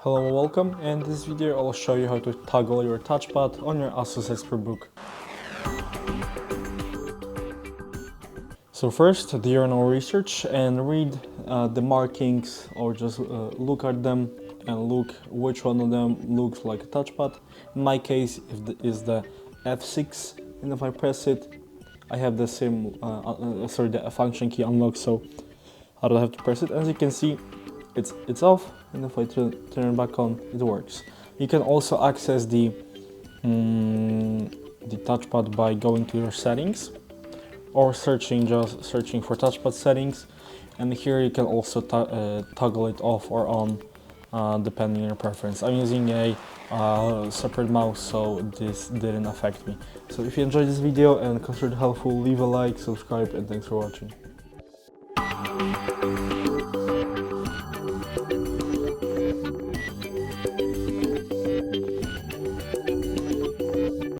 Hello and welcome. In this video I'll show you how to toggle your touchpad on your ASUS ExpertBook. So first, do your own research and read the markings, or just look at them and look which one of them looks like a touchpad. In my case, is the F6, and if I press it, I have the same the function key unlocked, so I don't have to press it. As you can see, it's off, and if I turn it back on, it works. You can also access the touchpad by going to your settings, or searching for touchpad settings, and here you can also toggle it off or on depending on your preference. I'm using a separate mouse, so this didn't affect me. So if you enjoyed this video and considered it helpful, leave a like, subscribe, and thanks for watching.